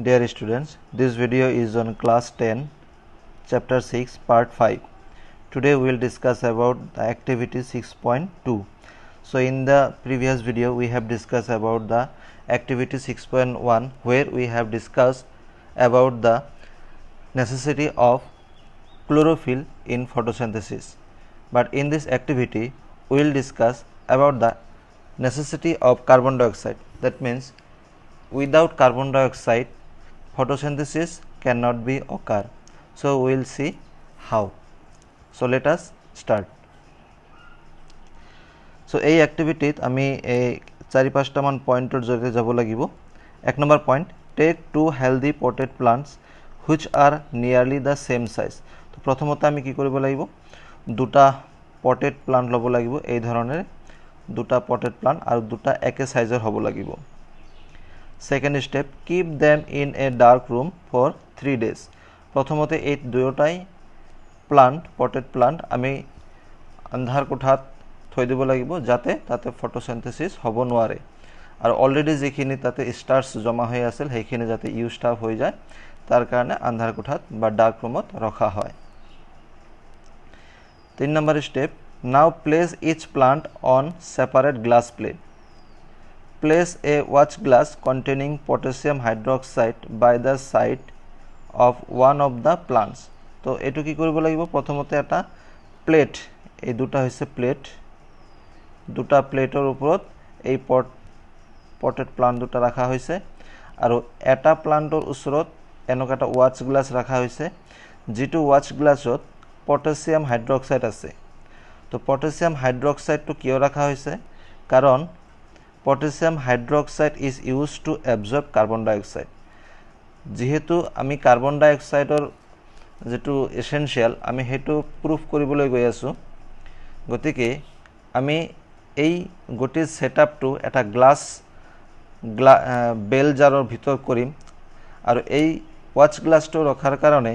Dear students, this video is on class 10, chapter 6, part 5. Today we will discuss about the activity 6.2. So in the previous video we have discussed about the activity 6.1, where we have discussed about the necessity of chlorophyll in photosynthesis. But in this activity we will discuss about the necessity of carbon dioxide. That means without carbon dioxide photosynthesis cannot be occur. So we will see how. So let us start. So এই activity আমি এই 4-5টা মান পয়েন্টৰ জৰিয়তে যাব লাগিব. 1 number point, take two healthy potted plants which are nearly the same size. তো প্ৰথমতে আমি কি কৰিব লাগিব, দুটা পটেড প্লান্ট ল'ব লাগিব, এই ধৰণৰ দুটা পটেড প্লান্ট আৰু দুটা একে সাইজৰ হ'ব লাগিব. Second step, keep them in a dark room for 3 days. প্রথমতে এই দুয়োটাই প্লান্ট পটেড প্লান্ট আমি আন্ধাৰ কোঠাত থৈ দিব লাগিব, যাতে তাতে ফটোসিনথেসিস হ'ব নোৱাৰে আৰু অলৰেডি যিখিনি তাতে স্টাৰ্চ জমা হৈ আছিল সেইখিনি যাতে ইউজড আপ হৈ যায়, তাৰ কাৰণে আন্ধাৰ কোঠাত বা ডাৰ্ক ৰুমত ৰখা হয়. 3 number step, now place each plant on separate glass plate. Place a watch glass containing potassium hydroxide by the side of one of the plants. তো এটো কি কৰিব লাগিব, প্ৰথমতে এটা প্লেট, এই দুটা হৈছে প্লেট, দুটা প্লেটৰ ওপৰত এই পটেড প্লান্ট দুটা ৰাখা হৈছে আৰু এটা প্লান্টৰ ওচৰত এনেকুৱা এটা ওয়াচ গ্লাস ৰাখা হৈছে, যেটো ওয়াচ গ্লাছত পটাছিয়াম হাইড্ৰক্সাইড আছে. তো পটাছিয়াম হাইড্ৰক্সাইডটো কিয় ৰাখা হৈছে, কাৰণ potassium hydroxide is used to absorb carbon dioxide. যেহেতু আমি কার্বন ডাইঅক্সাইডৰ যেটো এসেনশিয়াল আমি হেতু প্ৰুফ কৰিবলৈ গৈ আছো, গতিকে আমি এই গোটেই সেটআপটো এটা গ্লাস বেল জাৰৰ ভিতৰ কৰিম আৰু এই ওয়াচ গ্লাসটো ৰখাৰ কাৰণে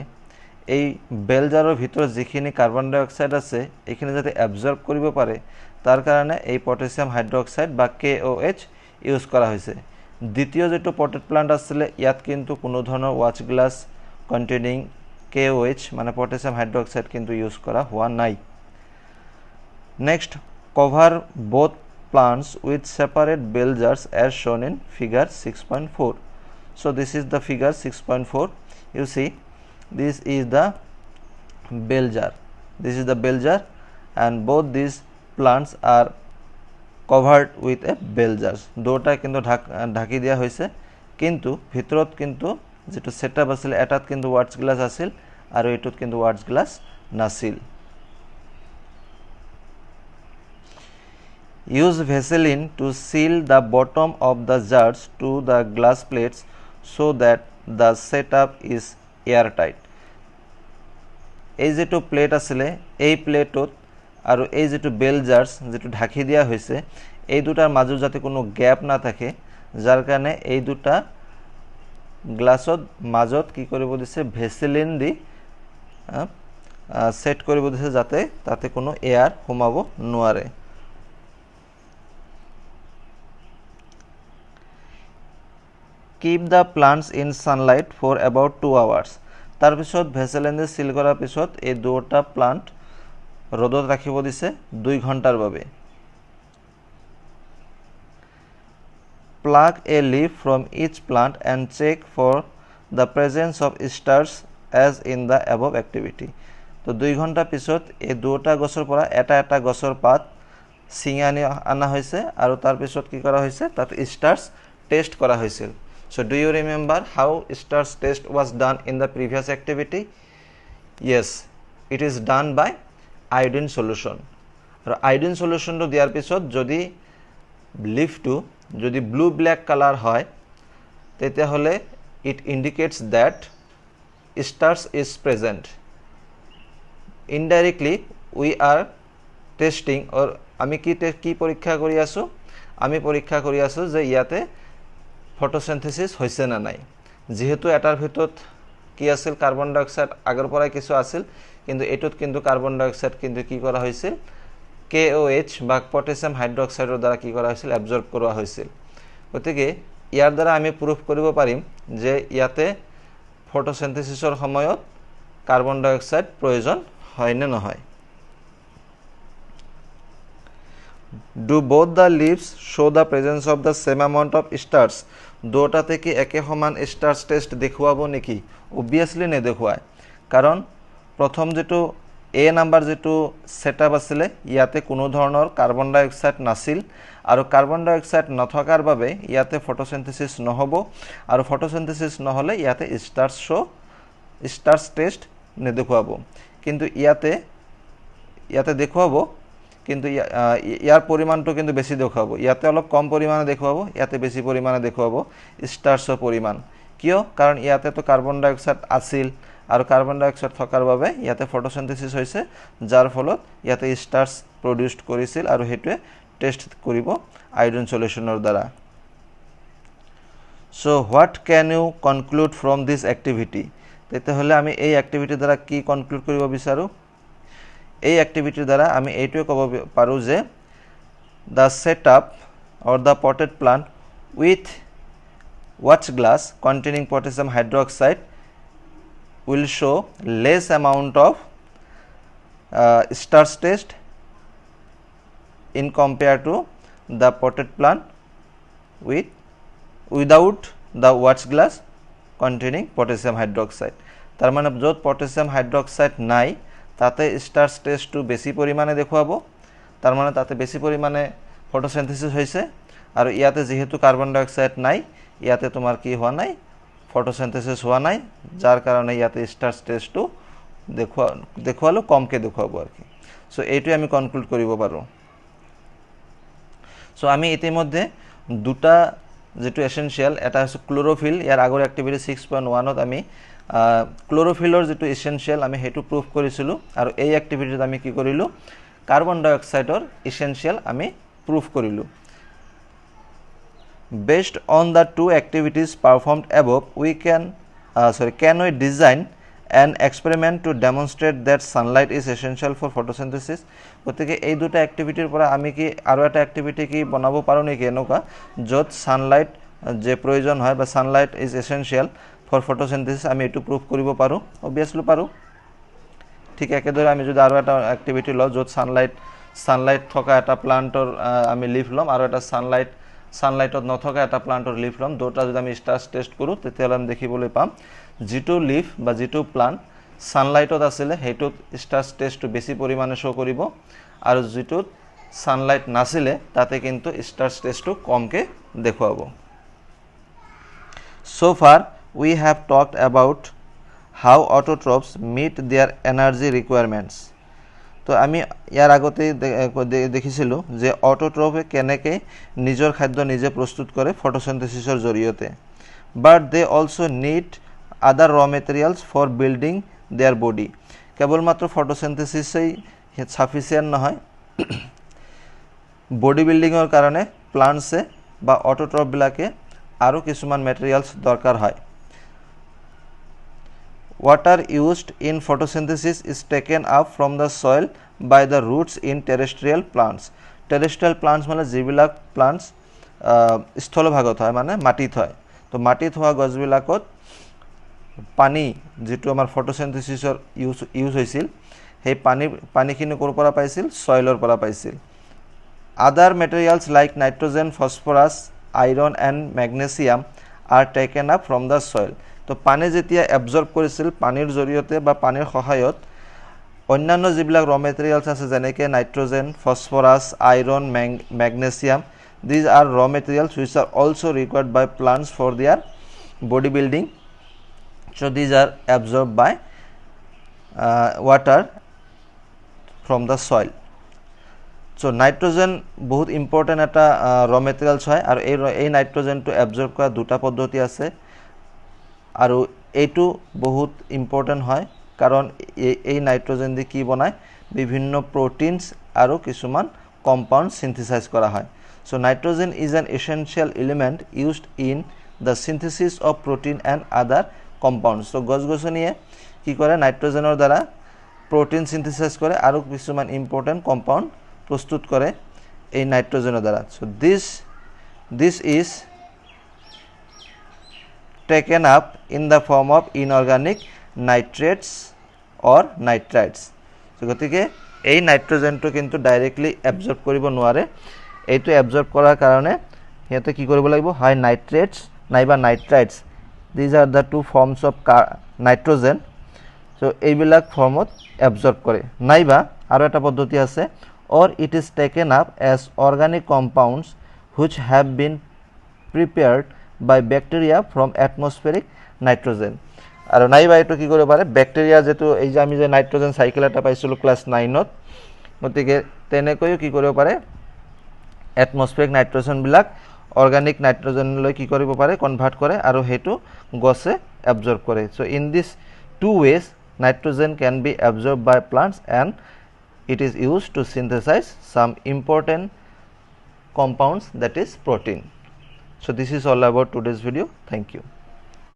এই বেল জাৰৰ ভিতৰ যিখিনি কাৰ্বন ডাইঅক্সাইড আছে এইখিনি যাতে অ্যাবজৰ্ব কৰিব পাৰে, তাৰ কাৰণে এই পটাছিয়াম হাইড্ৰক্সাইড বা KOH ইউজ কৰা হয়েছে. দ্বিতীয় যেটো পটেড প্লান্ট আসলে ইয়াত কিন্তু কোনো ধৰণৰ ওয়াচ গ্লাস কন্টেইনিং KOH মানে পটাছিয়াম হাইড্রক্সাইড কিন্তু ইউজ করা হওয়া নাই. Next, cover both plants with separate bell jars as shown in figure 6.4. So this is the figure 6.4. You see, this is the bell jar. This is the bell jar and both these plants are covered with a bell jars. দুটা কিন্তু ঢাকি দিয়া হৈছে, কিন্তু ভিতৰত কিন্তু যেটো setup আছিল এটাত কিন্তু ওয়াচ গ্লাস আছিল আৰু এটোত কিন্তু ওয়াচ গ্লাস নাছিল. Use Vaseline to seal the bottom of the jars to the glass plates so that the setup is airtight. এই যেটো প্লেট আছিল এই প্লেটত আৰু এই যেটো বেল জাৰ্স যেটো ঢাকি দিয়া হৈছে এই দুটাৰ মাজত যাতে কোনো গ্যাপ না থাকে, যাৰ কাৰণে এই দুটা গ্লাছত মাজত কি কৰিব দিছে, ভেসেলিন দি সেট কৰিব দিছে যাতে তাতে কোনো এয়াৰ সোমাব নোৱাৰে. Keep the plants in sunlight for about 2 hours. তাৰ পিছত ভেসেলিন দি সিল কৰাৰ পিছত এই দুটা প্লান্ট ৰ'দত ৰাখিব দিছে 2 ঘণ্টাৰ বাবে. Pluck a leaf from each plant and check for the presence of stars as in the above activity. তো 2 ঘণ্টা পিছত এই দুটা গছৰ পৰা এটা গছৰ পাত ছিঙি আনা হৈছে আৰু তাৰ পিছত কি কৰা হৈছে, তাত stars টেষ্ট কৰা হৈছিল. So do you remember how stars test was done in the previous activity? Yes, it is done by iodine solution. Are iodine solution তো দিয়ার পিছত যদি লিফটো যদি ব্লু ব্ল্যাক কালার হয় তেতিয়া হলে it indicates that stars is present. Indirectly we are testing, or আমি কি পরীক্ষা কৰি আছো, আমি পৰীক্ষা কৰি আছো যে ইয়াতে ফটোসিনথেসিস হৈছে না নাই. যেহেতু এটাৰ ভিতৰত কি আছিল, কাৰ্বন ডাইঅক্সাইড আগৰ পৰাই কিছু আছিল, কিন্তু এটোত কিন্তু কাৰ্বন ডাইঅক্সাইড কিন্তু কি কৰা হৈছিল, KOH বা পটাছিয়াম হাইড্ৰক্সাইডৰ দ্বাৰা কি কৰা হৈছিল, অ্যাবজৰ্ব কৰা হৈছিল. গতিকে ইয়াৰ দ্বাৰা আমি প্ৰুফ কৰিব পাৰিম যে ইয়াতে ফটোসিনথেসিসৰ সময়ত কাৰ্বন ডাই অক্সাইড প্ৰয়োজন হয় নে নহয় Do both the leaves show the presence of the same amount of stars দুটাতে কি একে সমান স্টার্স টেস্ট দেখুৱাব নেকি obviously নেদেখুৱায় কাৰণ প্ৰথম যেটো এ নাম্বাৰ যেটো সেটআপ আছিল ইয়াতে কোনো ধৰণৰ কাৰ্বন ডাই অক্সাইড নাছিল আৰু কাৰ্বন ডাই অক্সাইড নথকাৰ বাবে ইয়াতে ফটোসিনথেসিস নহব আৰু ফটোসিনথেসিস নহলে ইয়াতে স্টাৰ্স টেস্ট নেদেখুৱাব কিন্তু ইয়াতে দেখুৱাব কিন্তু ইয়াৰ পৰিমাণটো কিন্তু বেছি দেখুৱাব ইয়াতে অলপ কম পৰিমাণে দেখুৱাব ইয়াতে বেছি পৰিমাণে দেখুৱাব স্টাৰ্ছৰ পৰিমাণ কিয় কাৰণ ইয়াতে তো কাৰ্বন ডাই অক্সাইড আছিল আৰু কাৰ্বন ডাই অক্সাইড থকাৰ বাবে ইয়াতে ফটোসিনথেসিস হৈছে যাৰ ফলত ইয়াতে স্টাৰ্ছ প্ৰডিউসড কৰিছিল আৰু হেতুৱে টেষ্ট কৰিব আয়োডিন সলিউশনৰ দ্বাৰা so what can you conclude from this activity তেতিয়াহলে আমি এই এক্টিভিটিৰ দ্বাৰা কি কনক্লুড কৰিব বিচাৰো এই এক্টিভিটিৰ দ্বাৰা আমি এইটোৱে ক'ব পাৰো যে the setup or the potted plant with watch glass containing potassium hydroxide will show less amount of starch test in compared to the potted plant without the watch glass containing potassium hydroxide তাৰ মানে যত potassium hydroxide নাই তাতে স্টাৰ্স test two বেছি পৰিমাণে দেখুৱাব তাৰ মানে তাতে বেছি পৰিমাণে ফটোসিনথেসিস হৈছে আৰু ইয়াতে যেহেতু কাৰ্বন ডাই অক্সাইড নাই ইয়াতে তোমাৰ কি হোৱা নাই ফটোসিনথেসিস হোৱা নাই যাৰ কাৰণে ইয়াতে স্টাৰ্স টেস্ট টু দেখুৱালো কমকে দেখুৱাব আৰু কি সো এইটো আমি কনক্লুড কৰিব পাৰো সো আমি ইতিমধ্যে দুটা যেটো এসেনশিয়াল এটা আছে ক্লোৰোফিল ইয়াৰ আগৰ এক্টিভিটি 6.1 ত আমি ক্লোৰোফিলৰ যেটো এসেনশিয়াল আমি হেতু প্ৰুফ কৰিছিলো আৰু এই এক্টিভিটিত আমি কি কৰিলো কাৰ্বন ডাই অক্সাইডৰ এসেনশিয়াল আমি প্ৰুফ কৰিলো based on the two activities performed above we can we design an experiment to demonstrate that sunlight is essential for photosynthesis গতিকে এই দুটা এক্টিভিটিৰ পৰা আমি কি আৰু এটা এক্টিভিটি কি বনাব পাৰো নেকি এনেকা যত সানলাইট যে প্ৰয়োজন হয় বা sunlight is essential for photosynthesis আমি এটো প্ৰুফ কৰিব পাৰো obviously পাৰো ঠিক একেদৰে আমি যদি আৰু এটা এক্টিভিটি লও যত সানলাইট থকা এটা প্লান্টৰ আমি লিফ লম আৰু এটা সানলাইটত নথকা এটা প্লান্টৰ লিফ লম দুটা যদি আমি স্টাৰ্স টেস্ট কৰো তেতিয়ালে আমি দেখিবলৈ পাম যেটো লিফ বা যেটো প্লান্ট সানলাইটত আছিল হেতুত স্টার্স টেস্ট বেছি পৰিমাণে শো কৰিব আৰু যেটো সানলাইট নাছিলে তাতে কিন্তু স্টাৰ্স টেস্ট কমকে দেখুৱাব so far we have talked about how autotrophs meet their energy requirements তো আমি ইয়াৰ আগতে দেখিছিলো যে অটোট্ৰফে কেনেকে নিজৰ খাদ্য নিজে প্ৰস্তুত কৰে ফটোসিনথেসিসৰ জৰিয়তে but they also need other raw materials for building their body কেৱল মাত্ৰ ফটোসিনথেসিসই সাফিসিয়েন্ট নহয় বডি বিল্ডিংৰ কাৰণে প্লান্টসে বা অটোট্ৰফ বিলাকে আৰু কিছুমান ম্যাটেৰিয়েলস দৰকাৰ হয় Water used in photosynthesis is taken up from the soil by the roots in terrestrial plants. Terrestrial plants মানে যিবিলাক plants স্থলভাগত হয় মানে মাটিত হয় তো মাটিত হোৱা গছবিলাকত পানী যেটো আমাৰ ফটোসিনথেসিসৰ ইউজ হৈছিল সেই পানীখিনি কৰ পৰা পাইছিল সয়েলৰ পৰা পাইছিল Other materials like nitrogen, phosphorus, iron and magnesium are taken up from the soil. তো পানী যেতিয়া এবজর্ব কৰিছিল পানীৰ জৰিয়তে বা পানীৰ সহায়ত অন্যান্য যিবিলাক ৰ মেটেৰিয়েলছ আছে যেনেকে nitrogen phosphorus iron magnesium these are raw materials which are also required by plants for their body building so these are absorbed by water from the soil so nitrogen বহুত ইম্পৰ্টেন্ট এটা ৰ materials হয় আৰু এই নাইট্ৰজেনটো absorb কৰা দুটা পদ্ধতি আছে আৰু এইটো বহুত ইম্পৰ্টেন্ট হয় কাৰণ এই নাইট্ৰজেন দি কি বনায় বিভিন্ন প্ৰোটিনস আৰু কিছুমান কম্পাউন্ড সিনথেসাইজ কৰা হয় so nitrogen is an essential element used in the synthesis of protein and other compounds so গছগছনিয়ে কি কৰে নাইট্ৰজেনৰ দ্বাৰা প্ৰোটিন সিনথেসাইজ কৰে আৰু কিছুমান ইম্পৰ্টেন্ট কম্পাউন্ড প্ৰস্তুত কৰে এই নাইট্ৰজেনৰ দ্বাৰা so this is taken up in the form of inorganic nitrates or nitrites. So গতিকে এই নাইট্রোজেনটো কিন্তু ডাইরেক্টলি অ্যাবজর্ব কৰিব নোৱাৰে এইটো অ্যাবজৰ্ব কৰাৰ কাৰণে হেতে কি কৰিব লাগিব হয় নাইট্ৰেটস নাইবা nitrites this are the two forms of nitrogen so এইবিলাক ফৰ্মত অ্যাবজৰ্ব কৰে নাইবা আৰু এটা পদ্ধতি আছে or it is taken up as organic compounds which have been prepared by bacteria from atmospheric nitrogen আৰু নাইবা এটো কি কৰিব পাৰে ব্যাকটেৰিয়া যেটো এই যে আমি যে নাইট্ৰোজেন সাইকেল এটা পাইছিলো ক্লাস 9 ত গতিকে তেনেকৈও কি কৰিব পাৰে এটমস্ফেৰিক নাইট্ৰোজেন বিলাক অৰ্গানিক নাইট্ৰোজেন লৈ কি কৰিব পাৰে কনভাৰ্ট কৰে আৰু হেতু গছে অ্যাবজৰ্ব কৰে so in this two ways nitrogen can be absorbed by plants and it is used to synthesize some important compounds that is protein. So this is all about today's video. Thank you.